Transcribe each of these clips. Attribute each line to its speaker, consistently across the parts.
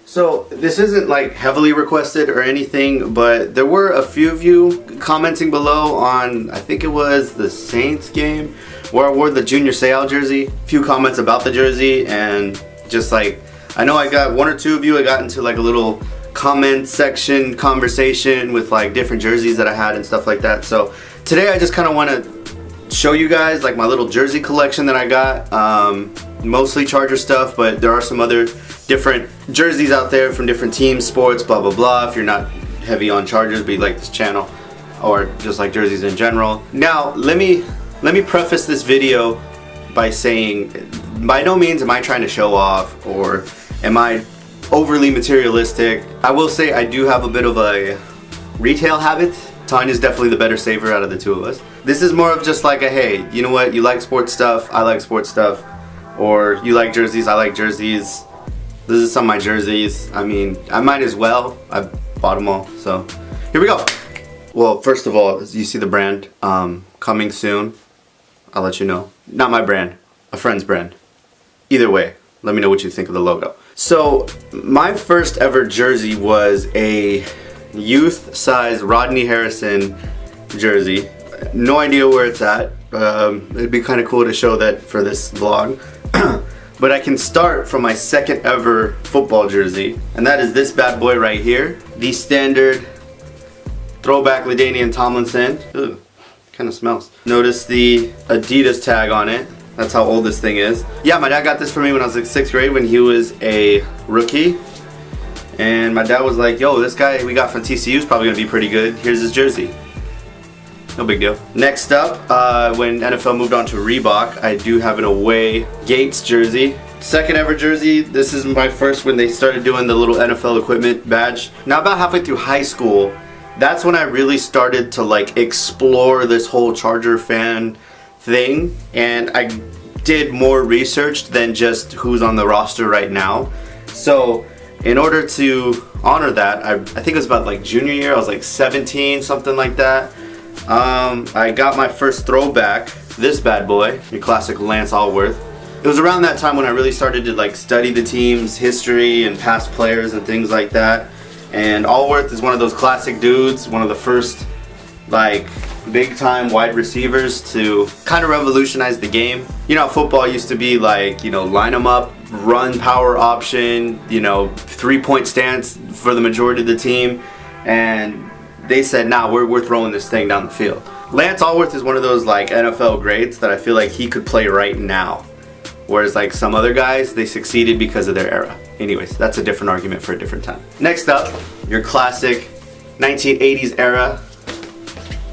Speaker 1: So this isn't like heavily requested or anything, but there were a few of you commenting below on, I think it was the Saints game where I wore the Junior Seau jersey. A few comments about the jersey, and just like, I know I got one or two of you, I got into like a little comment section conversation with like different jerseys that I had and stuff like that. So today I just kind of want to show you guys like my little jersey collection that I got. Mostly Charger stuff, but there are some other different jerseys out there from different teams, sports, blah blah blah. If you're not heavy on Chargers but you like this channel, or just like jerseys in general. Now let me preface this video by saying, by no means am I trying to show off or am I overly materialistic. I will say I do have a bit of a retail habit. Tanya's definitely the better saver out of the two of us. This is more of just like a, hey, you know what, you like sports stuff, I like sports stuff, or you like jerseys, I like jerseys. This is some of my jerseys. I mean, I might as well. I bought them all, so here we go. Well, first of all, you see the brand coming soon. I'll let you know. Not my brand, a friend's brand. Either way, let me know what you think of the logo. So my first ever jersey was a youth size Rodney Harrison jersey. No idea where it's at. It'd be kind of cool to show that for this vlog. But I can start from my second ever football jersey, and that is this bad boy right here. The standard Throwback LaDainian Tomlinson. Ugh, kind of smells. Notice the Adidas tag on it. That's how old this thing is. Yeah, my dad got this for me when I was like 6th grade when he was a rookie. And my dad was like, yo, this guy we got from TCU is probably gonna be pretty good. Here's his jersey. No big deal. Next up, when NFL moved on to Reebok, I do have an away Gates jersey. Second ever jersey. This is my first when they started doing the little NFL equipment badge. Now about halfway through high school, that's when I really started to like explore this whole Charger fan thing. And I did more research than just who's on the roster right now. So in order to honor that, I think it was about like junior year, I was like 17, something like that. I got my first throwback, this bad boy, your classic Lance Alworth. It was around that time when I really started to like study the team's history and past players and things like that. And Alworth is one of those classic dudes, one of the first like big time wide receivers to kind of revolutionize the game. You know how football used to be like, you know, line them up, run power option, you know, 3-point stance for the majority of the team. And they said, nah, we're throwing this thing down the field. Lance Alworth is one of those like NFL greats that I feel like he could play right now. Whereas like some other guys, they succeeded because of their era. Anyways, that's a different argument for a different time. Next up, your classic 1980s era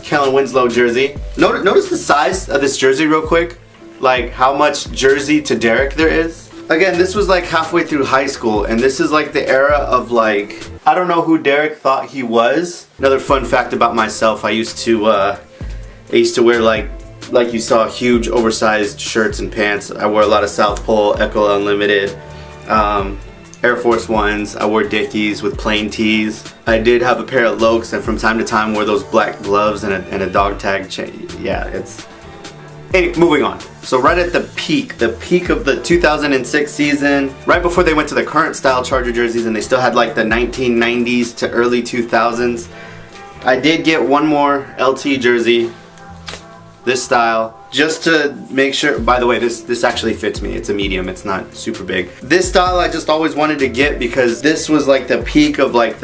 Speaker 1: Kellen Winslow jersey. Notice the size of this jersey real quick. Like how much jersey to Derek there is. Again, this was like halfway through high school, and this is like the era of like, I don't know who Derek thought he was. Another fun fact about myself, I used to wear like you saw, huge oversized shirts and pants. I wore a lot of South Pole, Echo Unlimited, Air Force Ones. I wore Dickies with plain tees. I did have a pair of Lokes, and from time to time wore those black gloves and a dog tag chain. Yeah, it's... Anyway, moving on. So right at the peak of the 2006 season, right before they went to the current style Charger jerseys and they still had like the 1990s to early 2000s, I did get one more LT jersey, this style, just to make sure. By the way, this actually fits me. It's a medium, it's not super big. This style I just always wanted to get because this was like the peak of like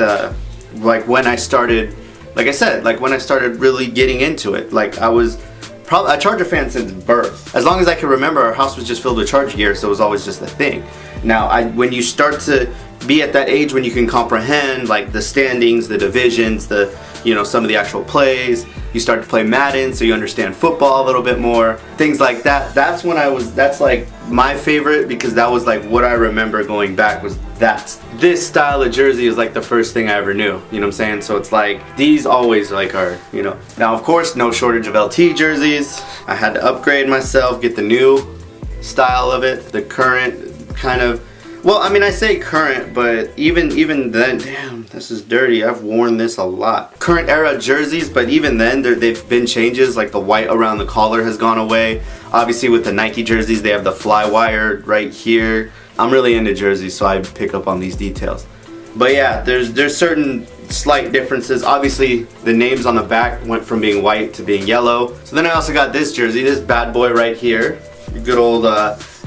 Speaker 1: when I started, like I said, like when I started really getting into it. Like I was probably a Charger fan since birth. As long as I can remember, our house was just filled with Charger gear, so it was always just a thing. Now, when you start to be at that age when you can comprehend like the standings, the divisions, the, you know, some of the actual plays, you start to play Madden, so you understand football a little bit more, things like that. That's when that's like my favorite, because that was like what I remember going back was this style of jersey is like the first thing I ever knew, you know what I'm saying? So it's like, these always like are, you know. Now of course, no shortage of LT jerseys. I had to upgrade myself, get the new style of it, the current kind of, well, I mean, I say current, but even then, damn, this is dirty. I've worn this a lot. Current era jerseys, but even then, they've been changes. Like the white around the collar has gone away. Obviously, with the Nike jerseys, they have the fly wire right here. I'm really into jerseys, so I pick up on these details. But yeah, there's certain slight differences. Obviously, the names on the back went from being white to being yellow. So then I also got this jersey, this bad boy right here. Good old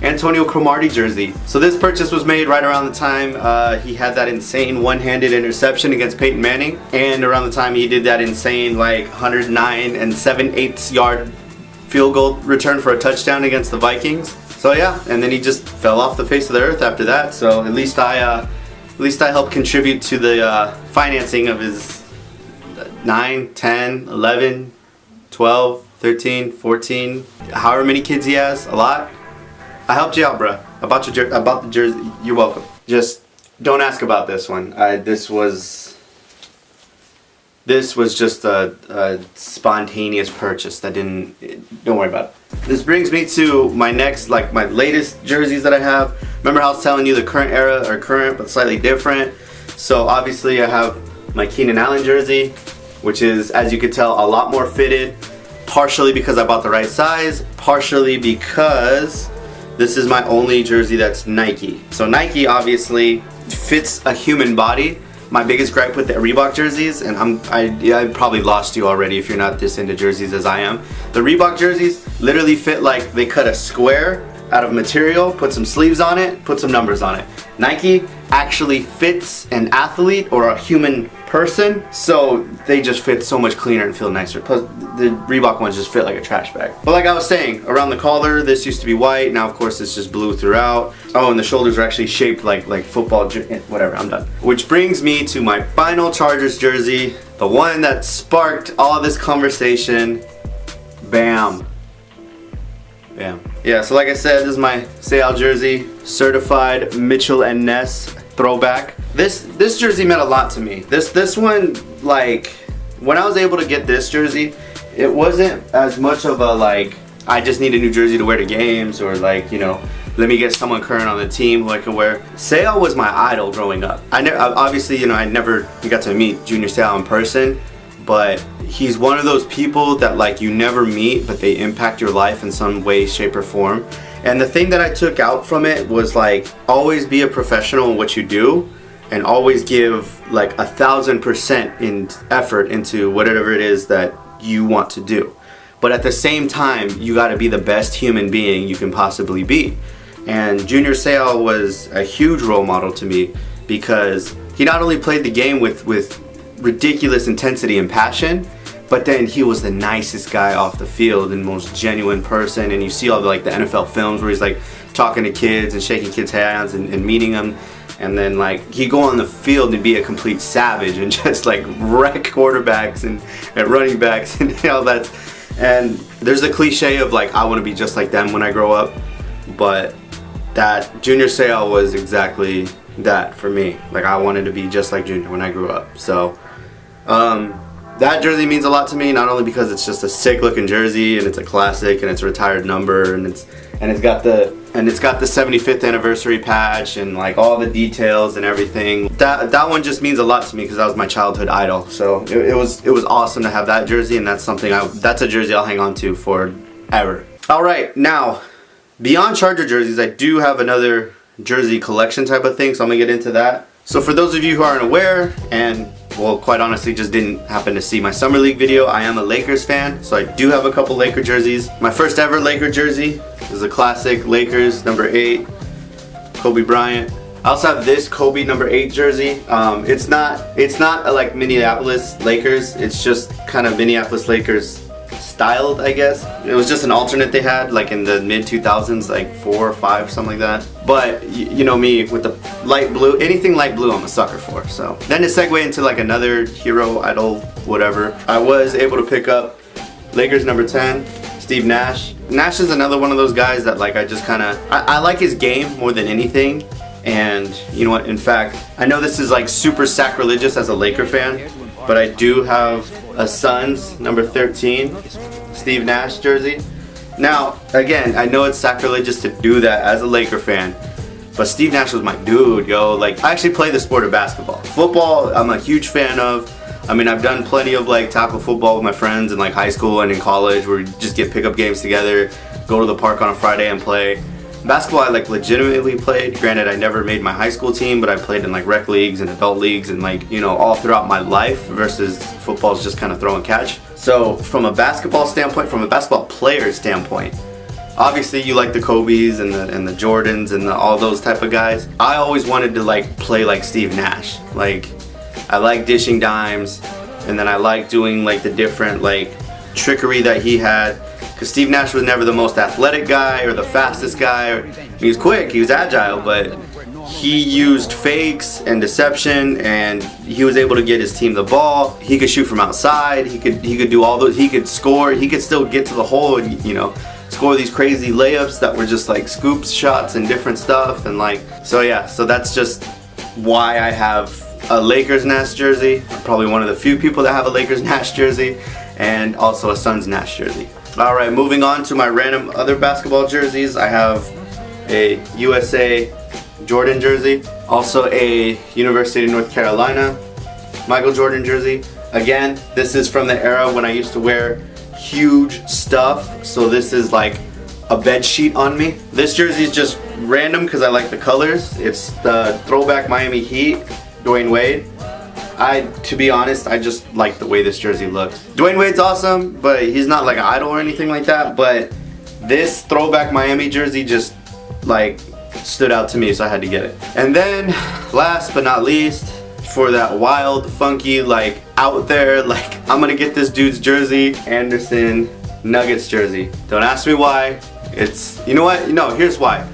Speaker 1: Antonio Cromartie jersey. So this purchase was made right around the time he had that insane one-handed interception against Peyton Manning, and around the time he did that insane like 109 7/8 yard field goal return for a touchdown against the Vikings. So yeah, and then he just fell off the face of the earth after that. So at least I helped contribute to the financing of his 9, 10, 11, 12, 13, 14, however many kids he has, a lot. I helped you out, bruh. About the jersey. You're welcome. Just don't ask about this one. This was just a spontaneous purchase that don't worry about it. This brings me to my next, like my latest jerseys that I have. Remember how I was telling you the current era are current but slightly different? So obviously I have my Keenan Allen jersey, which is, as you can tell, a lot more fitted. Partially because I bought the right size, partially because this is my only jersey that's Nike. So Nike obviously fits a human body. My biggest gripe with the Reebok jerseys, and I probably lost you already if you're not this into jerseys as I am. The Reebok jerseys literally fit like they cut a square out of material, put some sleeves on it, put some numbers on it. Nike actually fits an athlete or a human person, so they just fit so much cleaner and feel nicer. Plus, the Reebok ones just fit like a trash bag. But like I was saying, around the collar, this used to be white. Now, of course, it's just blue throughout. Oh, and the shoulders are actually shaped like football. Whatever, I'm done. Which brings me to my final Chargers jersey, the one that sparked all this conversation. Bam. Bam. Yeah, so like I said, this is my Sayal jersey, certified Mitchell and Ness throwback. This jersey meant a lot to me. This one, like, when I was able to get this jersey, it wasn't as much of a like, I just need a new jersey to wear to games, or like, you know, let me get someone current on the team who I can wear. Sayal was my idol growing up. Obviously, you know, I never got to meet Junior Sayal in person, but he's one of those people that like you never meet, but they impact your life in some way, shape, or form. And the thing that I took out from it was like, always be a professional in what you do, and always give like 1,000% in effort into whatever it is that you want to do. But at the same time, you got to be the best human being you can possibly be. And Junior Sayal was a huge role model to me, because he not only played the game with ridiculous intensity and passion, but then he was the nicest guy off the field and most genuine person. And you see all the like the NFL films where he's like talking to kids and shaking kids' hands and meeting them, and then like he'd go on the field and be a complete savage and just like wreck quarterbacks and running backs and all that. And there's the cliche of like, I want to be just like them when I grow up, but that Junior Sayal was exactly that for me. Like, I wanted to be just like Junior when I grew up. So that jersey means a lot to me, not only because it's just a sick looking jersey and it's a classic and it's a retired number and it's got the 75th anniversary patch and like all the details and everything. That one just means a lot to me because that was my childhood idol. So it was awesome to have that jersey, and that's a jersey I'll hang on to forever. All right, now beyond Charger jerseys, I do have another jersey collection type of thing, so I'm gonna get into that. So for those of you who aren't aware, and well, quite honestly just didn't happen to see my Summer League video, I am a Lakers fan, so I do have a couple Laker jerseys. My first ever Laker jersey is a classic Lakers number 8, Kobe Bryant. I also have this Kobe number 8 jersey. It's not like Minneapolis Lakers, it's just kind of Minneapolis Lakers styled, I guess. It was just an alternate they had like in the mid 2000s, like 4 or 5, something like that. But you know me, with the light blue, anything light blue I'm a sucker for. So then to segue into like another hero, idol, whatever, I was able to pick up Lakers number 10, Steve Nash. Nash is another one of those guys that like I just kind of, I like his game more than anything. And you know what, in fact, I know this is like super sacrilegious as a Laker fan, but I do have a Suns number 13 Steve Nash jersey. Now again, I know it's sacrilegious to do that as a Laker fan, but Steve Nash was my dude, yo. Like, I actually play the sport of basketball. Football, I'm a huge fan of. I mean, I've done plenty of like tackle football with my friends in like high school and in college, where we just get pickup games together, go to the park on a Friday and play. Basketball I like legitimately played. Granted, I never made my high school team, but I played in like rec leagues and adult leagues and like, you know, all throughout my life, versus football is just kind of throw and catch. So from a basketball standpoint, from a basketball player standpoint, obviously you like the Kobe's and the Jordans and all those type of guys. I always wanted to like play like Steve Nash. Like, I like dishing dimes, and then I like doing like the different like trickery that he had. Because Steve Nash was never the most athletic guy or the fastest guy. He was quick, he was agile, but he used fakes and deception, and he was able to get his team the ball. He could shoot from outside. He could do all those. He could score. He could still get to the hole and, you know, score these crazy layups that were just like scoops shots and different stuff. And like, so yeah, so that's just why I have a Lakers Nash jersey. I'm probably one of the few people that have a Lakers Nash jersey, and also a Suns Nash jersey. Alright, moving on to my random other basketball jerseys. I have a USA Jordan jersey, also a University of North Carolina Michael Jordan jersey. Again, this is from the era when I used to wear huge stuff, so this is like a bed sheet on me. This jersey is just random because I like the colors. It's the Throwback Miami Heat, Dwyane Wade. To be honest, I just like the way this jersey looks. Dwyane Wade's awesome, but he's not like an idol or anything like that, but this Throwback Miami jersey just like stood out to me, so I had to get it. And then last but not least, for that wild, funky, like out there, like I'm gonna get this dude's jersey, Anderson Nuggets jersey. Don't ask me why. It's, you know what? No, here's why.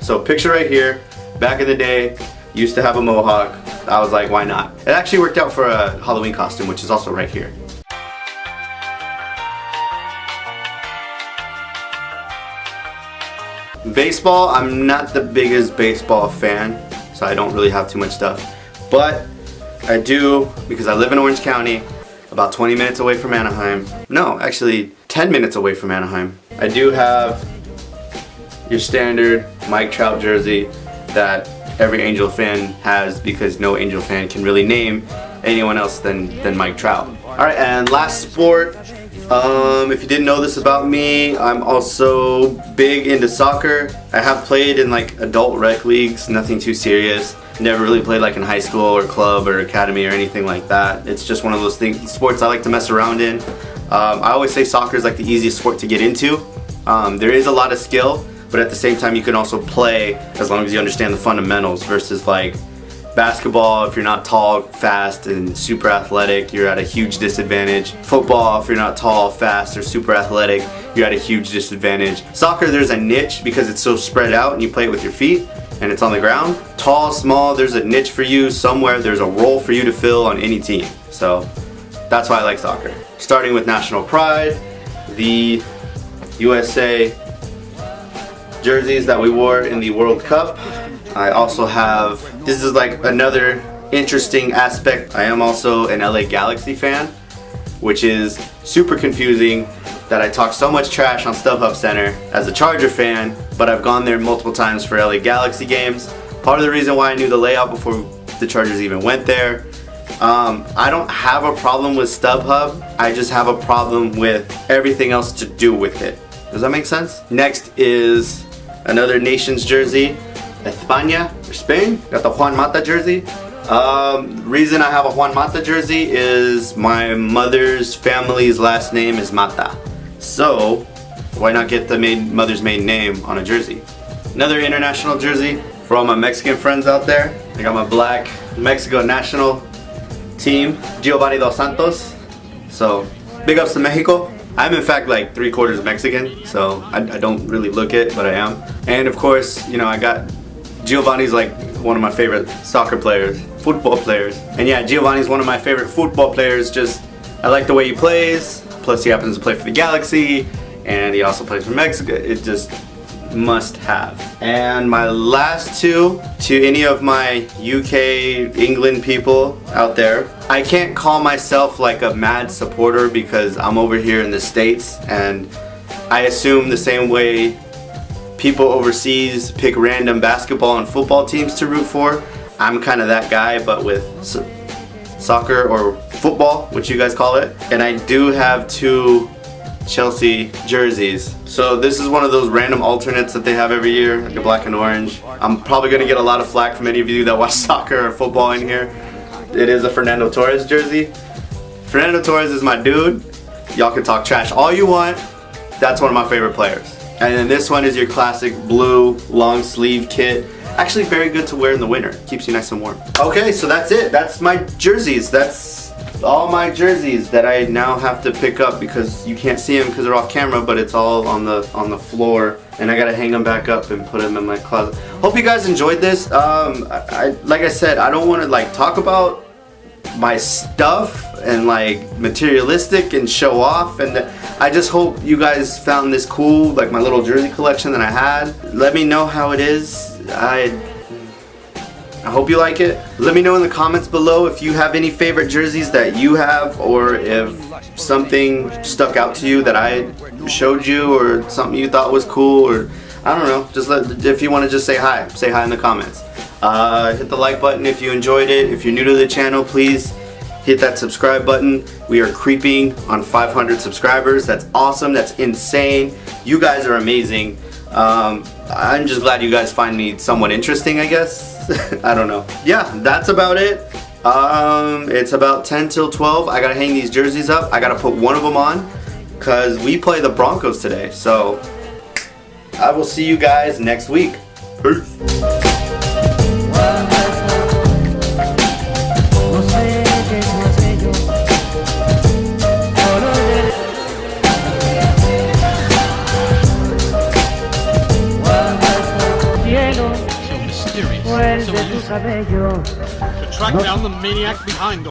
Speaker 1: So picture right here, back in the day, used to have a mohawk. I was like, why not? It actually worked out for a Halloween costume, which is also right here. Baseball, I'm not the biggest baseball fan, so I don't really have too much stuff. But I do, because I live in Orange County, about 20 minutes away from Anaheim. No, actually 10 minutes away from Anaheim. I do have your standard Mike Trout jersey that every Angel fan has, because no Angel fan can really name anyone else than Mike Trout. Alright, and last sport. If you didn't know this about me, I'm also big into soccer. I have played in like adult rec leagues, nothing too serious. Never really played like in high school or club or academy or anything like that. It's just one of those things, sports I like to mess around in. I always say soccer is like the easiest sport to get into. There is a lot of skill, but at the same time you can also play as long as you understand the fundamentals, versus like basketball, if you're not tall, fast, and super athletic, you're at a huge disadvantage. Football, if you're not tall, fast, or super athletic, you're at a huge disadvantage. Soccer, there's a niche because it's so spread out and you play it with your feet and it's on the ground. Tall, small, there's a niche for you somewhere. There's a role for you to fill on any team. So that's why I like soccer. Starting with national pride, the USA jerseys that we wore in the World Cup. I also have, this is like another interesting aspect, I am also an LA Galaxy fan, which is super confusing that I talk so much trash on StubHub Center as a Charger fan, but I've gone there multiple times for LA Galaxy games. Part of the reason why I knew the layout before the Chargers even went there. I don't have a problem with StubHub, I just have a problem with everything else to do with it. Does that make sense? Next is another nation's jersey. España, or Spain, got the Juan Mata jersey. Reason I have a Juan Mata jersey is my mother's family's last name is Mata. So, why not get the mother's maiden name on a jersey? Another international jersey for all my Mexican friends out there. I got my black Mexico national team, Giovanni Dos Santos. So, big ups to Mexico. I'm in fact like 3/4 Mexican, so I don't really look it, but I am. And of course, you know, I got Giovanni's like one of my favorite soccer players, football players. And yeah, Giovanni's one of my favorite football players. Just, I like the way he plays. Plus he happens to play for the Galaxy, and he also plays for Mexico. It just must have. And my last two, to any of my UK, England people out there, I can't call myself like a mad supporter because I'm over here in the States, and I assume the same way people overseas pick random basketball and football teams to root for. I'm kind of that guy, but with soccer or football, which you guys call it. And I do have two Chelsea jerseys. So this is one of those random alternates that they have every year, like a black and orange. I'm probably gonna get a lot of flack from any of you that watch soccer or football in here. It is a Fernando Torres jersey. Fernando Torres is my dude. Y'all can talk trash all you want. That's one of my favorite players. And then this one is your classic blue long sleeve kit. Actually very good to wear in the winter. Keeps you nice and warm. Okay, so that's it. That's my jerseys. That's all my jerseys that I now have to pick up because you can't see them because they're off camera, but it's all on the floor, and I gotta hang them back up and put them in my closet. Hope you guys enjoyed this. Like I said, I don't want to like talk about my stuff and like materialistic and show off, and I just hope you guys found this cool, like my little jersey collection that I had. Let me know how it is. I hope you like it. Let me know in the comments below if you have any favorite jerseys that you have, or if something stuck out to you that I showed you, or something you thought was cool, or I don't know. Just if you want to just say hi in the comments. Hit the like button if you enjoyed it. If you're new to the channel, please hit that subscribe button. We are creeping on 500 subscribers. That's awesome. That's insane. You guys are amazing. I'm just glad you guys find me somewhat interesting, I guess. I don't know. Yeah, that's about it. It's about 10 till 12. I gotta hang these jerseys up. I gotta put one of them on because we play the Broncos today. So I will see you guys next week. Peace.
Speaker 2: To track down the maniac behind them.